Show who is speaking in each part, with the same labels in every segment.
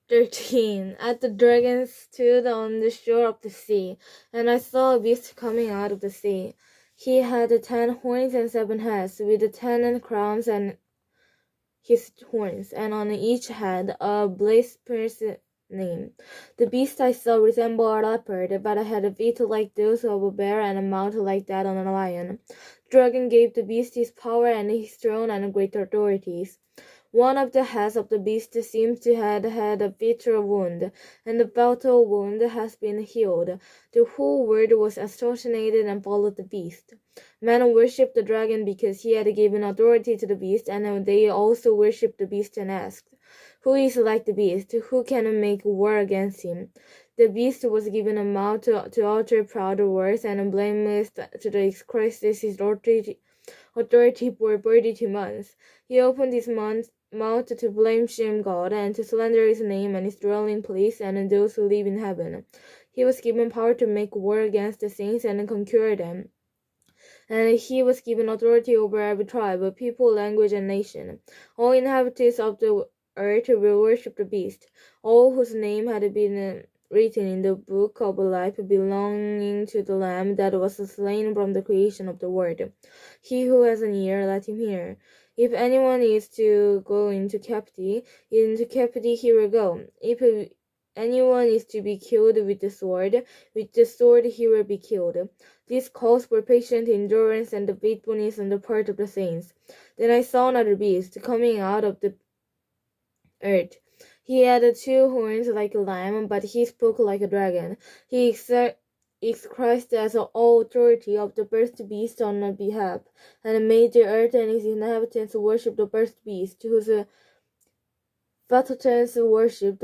Speaker 1: 13. At the dragon stood on the shore of the sea, and I saw a beast coming out of the sea. He had 10 horns and 7 heads, with 10 crowns and his horns, and on each head a blasphemous name. The beast I saw resembled a leopard, but it had feet like those of a bear and a mouth like that of a lion. The dragon gave the beast his power and his throne and great authorities. One of the heads of the beast seems to have had a bitter wound, and the fatal wound has been healed. The whole world was astonished and followed the beast. Men worshipped the dragon because he had given authority to the beast, and they also worshipped the beast and asked, "Who is like the beast? Who can make war against him?" The beast was given a mouth to utter proud words, and blameless to express his authority for 42 months. He opened his mouth to blaspheme God and to slander his name and his dwelling place and those who live in heaven. He was given power to make war against the saints and conquer them. And he was given authority over every tribe, people, language, and nation. All inhabitants of the earth will worship the beast, all whose name had been written in the book of life belonging to the Lamb that was slain from the creation of the world. He who has an ear, let him hear. If anyone is to go into captivity he will go. If anyone is to be killed with the sword he will be killed. This calls for patient endurance and faithfulness on the part of the saints. Then I saw another beast coming out of the earth. He had 2 horns like a lamb, but he spoke like a dragon. He exercised as all authority of the first beast on our behalf, and made the earth and its inhabitants worship the first beast, whose fatalities worshipped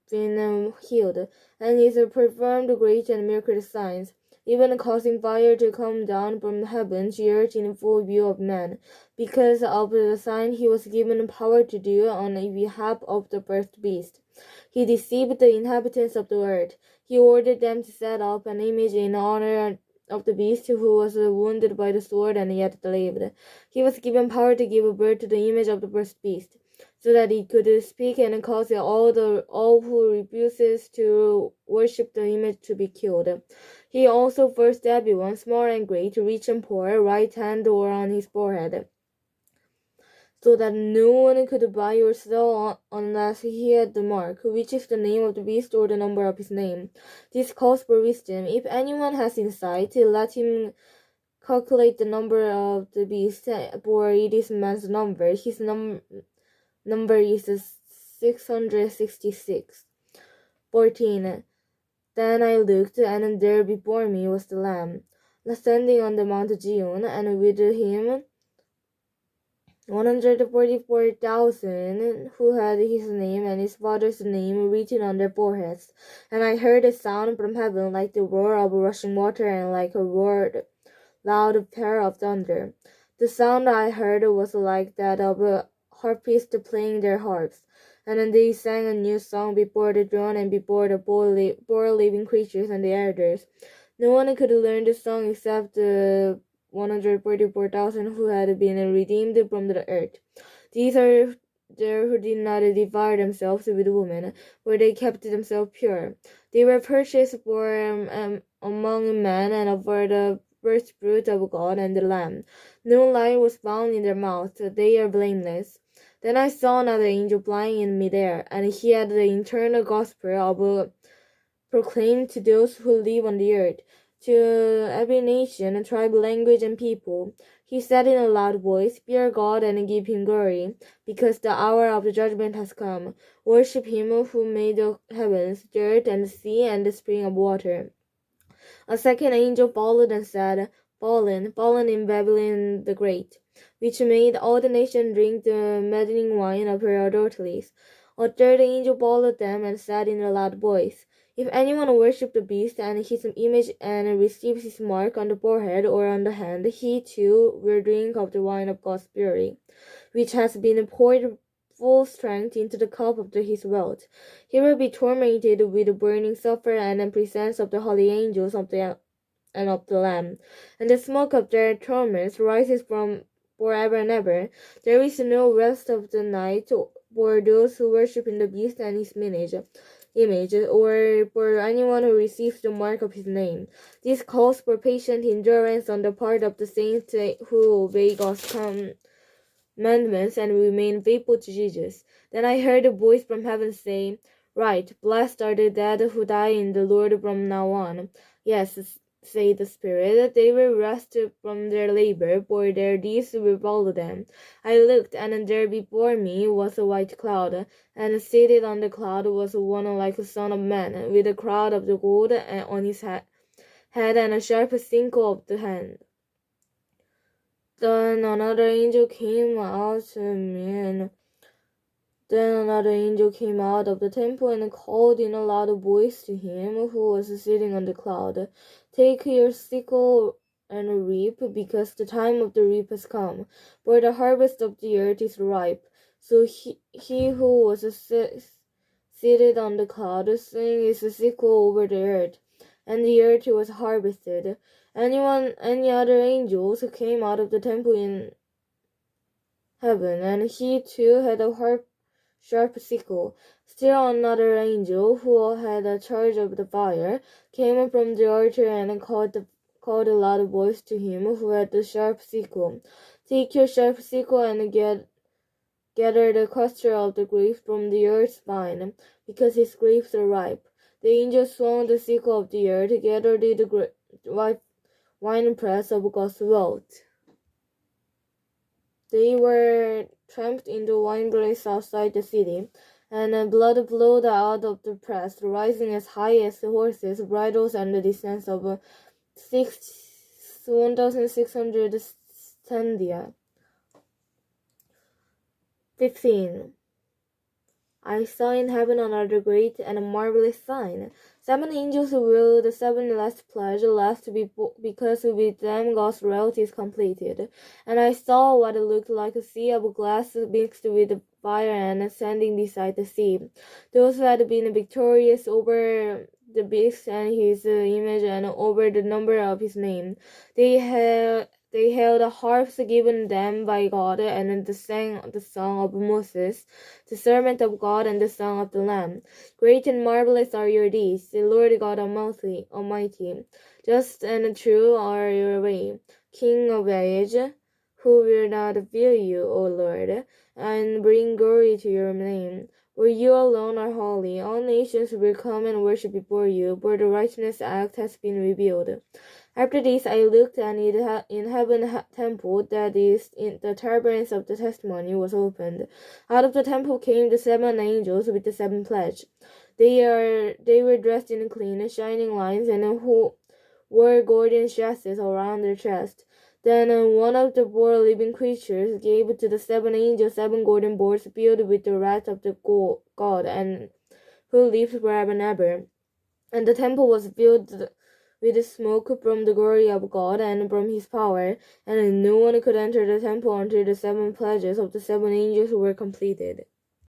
Speaker 1: been healed, and he performed great and miraculous signs, even causing fire to come down from heaven to earth in full view of men. Because of the sign he was given power to do on behalf of the first beast. He deceived the inhabitants of the earth. He ordered them to set up an image in honor of the beast who was wounded by the sword and yet lived. He was given power to give birth to the image of the first beast, so that he could speak and cause all who refuses to worship the image to be killed. He also forced everyone, small and great, rich and poor, right hand or on his forehead, so that no one could buy or sell unless he had the mark, which is the name of the beast or the number of his name. This calls for wisdom. If anyone has insight, let him calculate the number of the beast, for it is man's number. His number is 666. 14. Then I looked, and there before me was the Lamb, standing on the Mount Zion, and with him 144,000 who had his name and his father's name written on their foreheads. And I heard a sound from heaven like the roar of rushing water and like a loud peal of thunder. The sound I heard was like that of harpists playing their harps. And then they sang a new song before the throne and before the 4 living creatures and the elders. No one could learn the song except the 144,000 who had been redeemed from the earth. These are there who did not defile themselves with women, for they kept themselves pure. They were purchased for among men and for the first fruit of God and the Lamb. No lie was found in their mouths. They are blameless. Then I saw another angel flying in midair, and he had the eternal gospel of proclaimed to those who live on the earth, to every nation, tribe, language, and people. He said in a loud voice, "Fear God and give him glory, because the hour of the judgment has come. Worship him who made the heavens, the earth, and the sea, and the spring of water." A second angel followed and said, "Fallen, fallen in Babylon the Great, which made all the nations drink the maddening wine of her adulteries." A third angel followed them and said in a loud voice, "If anyone worships the beast and his image and receives his mark on the forehead or on the hand, he too will drink of the wine of God's fury, which has been poured full strength into the cup of his wrath. He will be tormented with burning sulfur and in presence of the holy angels and of the Lamb. And the smoke of their torments rises from forever and ever. There is no rest of the night for those who worship in the beast and his image, or for anyone who receives the mark of his name. This calls for patient endurance on the part of the saints who obey God's commandments and remain faithful to Jesus. Then I heard a voice from heaven say, "Right, blessed are the dead who die in the Lord from now on." Yes, say the Spirit, they will rest from their labor, for their deeds will follow them. I looked, and there before me was a white cloud, and seated on the cloud was one like a son of man, with a crown of the gold on his head and a sharp sickle of the hand. Then another angel came out of the temple and called in a loud voice to him who was sitting on the cloud, "Take your sickle and reap, because the time of the reap has come, for the harvest of the earth is ripe." So he who was seated on the cloud swung his sickle over the earth, and the earth was harvested. Any other angels came out of the temple in heaven, and he too had a sharp sickle. Still another angel, who had a charge of the fire, came from the altar and called a loud voice to him who had the sharp sickle, "Take your sharp sickle and gather the cluster of the grapes from the earth's vine, because his grapes are ripe." The angel swung the sickle of the earth, gathered the winepress of God's wrath. They were tramped in the winepress outside the city, and blood flowed out of the press, rising as high as the horses' bridles and the distance of 1,600 stadia. 15. I saw in heaven another great and marvelous sign. 7 angels ruled the 7 last pledge, because with them God's wrath is completed. And I saw what looked like a sea of glass mixed with fire and standing beside the sea. Those who had been victorious over the beast and his image and over the number of his name, they held harps given them by God, and sang the song of Moses, the servant of God, and the song of the Lamb. Great and marvelous are your deeds, the Lord God Almighty. Just and true are your way, King of age. Who will not fear you, O Lord, and bring glory to your name? For you alone are holy. All nations will come and worship before you, for the righteous act has been revealed. After this I looked, and in heaven temple, that is, in the tabernacle of the testimony, was opened. Out of the temple came the 7 angels with the 7 pledges. They were dressed in clean, shining lines, and who wore golden chassis around their chest. Then one of the 4 living creatures gave to the 7 angels 7 golden bowls filled with the wrath of the God, and who lives forever and ever. And the temple was filled with smoke from the glory of God and from his power, and no one could enter the temple until the 7 pledges of the 7 angels were completed.